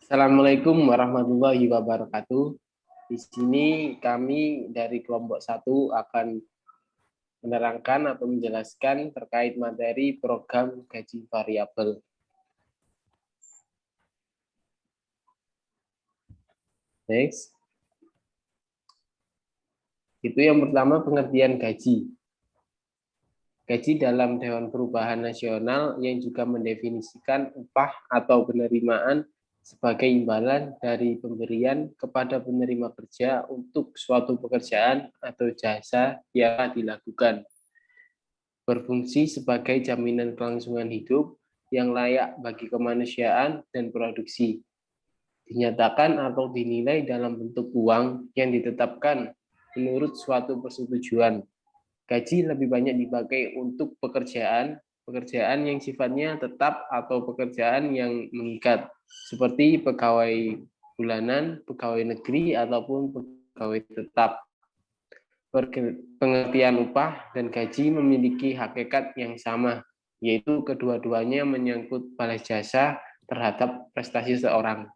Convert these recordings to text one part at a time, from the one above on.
Assalamualaikum warahmatullahi wabarakatuh. Di sini kami dari kelompok 1 akan menerangkan atau menjelaskan terkait materi program gaji variabel. Next. Itu yang pertama, pengertian gaji. Gaji dalam Dewan Perubahan Nasional yang juga mendefinisikan upah atau penerimaan sebagai imbalan dari pemberian kepada penerima kerja untuk suatu pekerjaan atau jasa yang dilakukan. Berfungsi sebagai jaminan kelangsungan hidup yang layak bagi kemanusiaan dan produksi. Dinyatakan atau dinilai dalam bentuk uang yang ditetapkan menurut suatu persetujuan. Gaji lebih banyak dipakai untuk pekerjaan yang sifatnya tetap atau pekerjaan yang mengikat, seperti pegawai bulanan, pegawai negeri, ataupun pegawai tetap. Pengertian upah dan gaji memiliki hakikat yang sama, yaitu kedua-duanya menyangkut balas jasa terhadap prestasi seorang.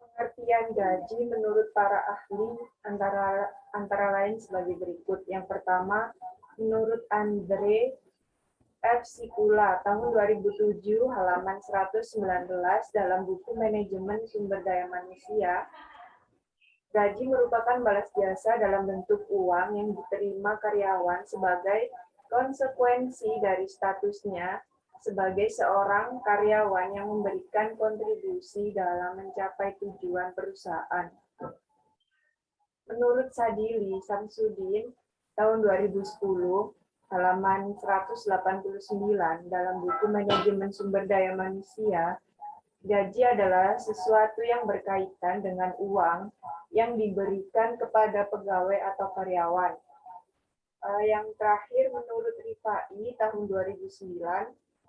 Pengertian gaji menurut para ahli antara lain sebagai berikut. Yang pertama, menurut Andre F. Sikula tahun 2007 halaman 119 dalam buku Manajemen Sumber Daya Manusia, gaji merupakan balas jasa dalam bentuk uang yang diterima karyawan sebagai konsekuensi dari statusnya sebagai seorang karyawan yang memberikan kontribusi dalam mencapai tujuan perusahaan. Menurut Sadili Samsudin tahun 2010 halaman 189 dalam buku Manajemen Sumber Daya Manusia, gaji adalah sesuatu yang berkaitan dengan uang yang diberikan kepada pegawai atau karyawan. Yang terakhir menurut Rifai tahun 2009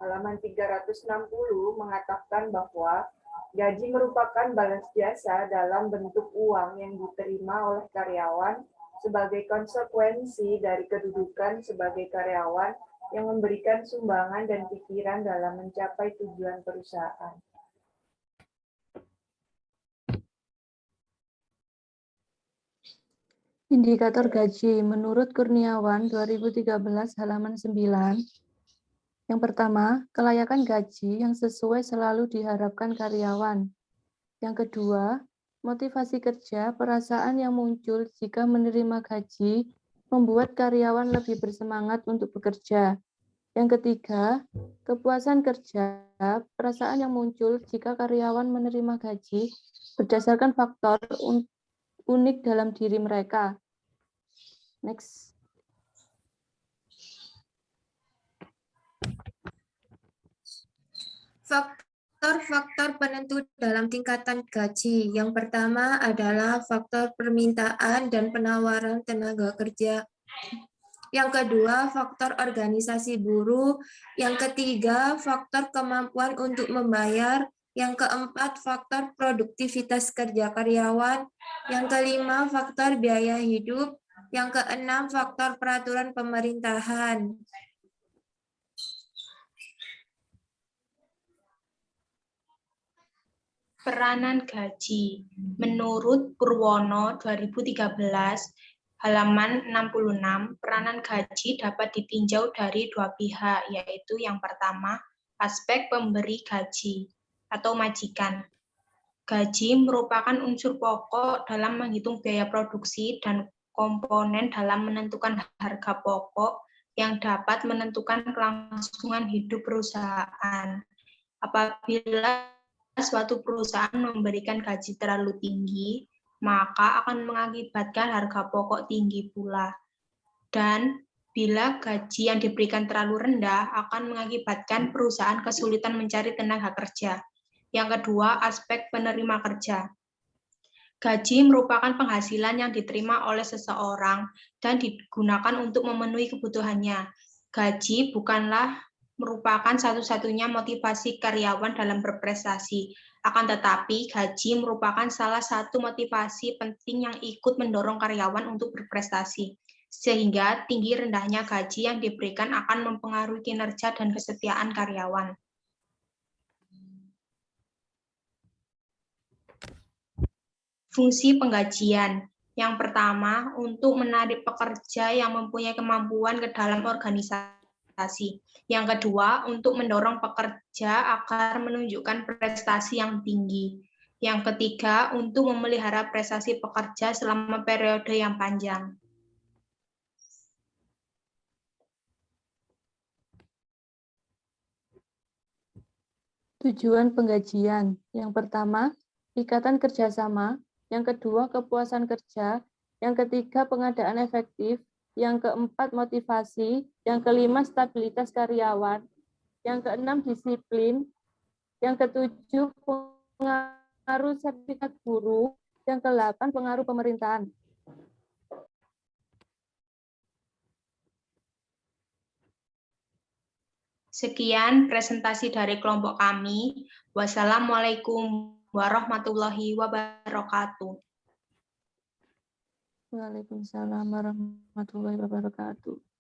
halaman 360 mengatakan bahwa gaji merupakan balas jasa dalam bentuk uang yang diterima oleh karyawan sebagai konsekuensi dari kedudukan sebagai karyawan yang memberikan sumbangan dan pikiran dalam mencapai tujuan perusahaan. Indikator gaji menurut Kurniawan 2013 halaman 9. Yang pertama, kelayakan gaji yang sesuai selalu diharapkan karyawan. Yang kedua, motivasi kerja, perasaan yang muncul jika menerima gaji membuat karyawan lebih bersemangat untuk bekerja. Yang ketiga, kepuasan kerja, perasaan yang muncul jika karyawan menerima gaji berdasarkan faktor unik dalam diri mereka. Next. Faktor-faktor penentu dalam tingkatan gaji. Yang pertama adalah faktor permintaan dan penawaran tenaga kerja. Yang kedua, faktor organisasi buruh. Yang ketiga, faktor kemampuan untuk membayar. Yang keempat, faktor produktivitas kerja karyawan. Yang kelima, faktor biaya hidup. Yang keenam, faktor peraturan pemerintahan. Peranan gaji. Menurut Purwono 2013, halaman 66, peranan gaji dapat ditinjau dari dua pihak, yaitu yang pertama, aspek pemberi gaji atau majikan. Gaji merupakan unsur pokok dalam menghitung biaya produksi dan komponen dalam menentukan harga pokok yang dapat menentukan kelangsungan hidup perusahaan. Apabila suatu perusahaan memberikan gaji terlalu tinggi, maka akan mengakibatkan harga pokok tinggi pula. Dan bila gaji yang diberikan terlalu rendah, akan mengakibatkan perusahaan kesulitan mencari tenaga kerja. Yang kedua, aspek penerima kerja. Gaji merupakan penghasilan yang diterima oleh seseorang dan digunakan untuk memenuhi kebutuhannya. Gaji bukanlah merupakan satu-satunya motivasi karyawan dalam berprestasi. Akan tetapi, gaji merupakan salah satu motivasi penting yang ikut mendorong karyawan untuk berprestasi. sehingga tinggi rendahnya gaji yang diberikan akan mempengaruhi kinerja dan kesetiaan karyawan. Fungsi penggajian. Yang pertama, untuk menarik pekerja yang mempunyai kemampuan ke dalam organisasi. Yang kedua, untuk mendorong pekerja agar menunjukkan prestasi yang tinggi. Yang ketiga, untuk memelihara prestasi pekerja selama periode yang panjang. Tujuan penggajian. Yang pertama, ikatan kerjasama. Yang kedua, kepuasan kerja. Yang ketiga, pengadaan efektif. Yang keempat, motivasi. Yang kelima, stabilitas karyawan. Yang keenam, disiplin. Yang ketujuh, pengaruh sertifikat guru. Yang kedelapan, pengaruh pemerintahan. Sekian presentasi dari kelompok kami. Wassalamualaikum warahmatullahi wabarakatuh. Waalaikumsalam warahmatullahi wabarakatuh.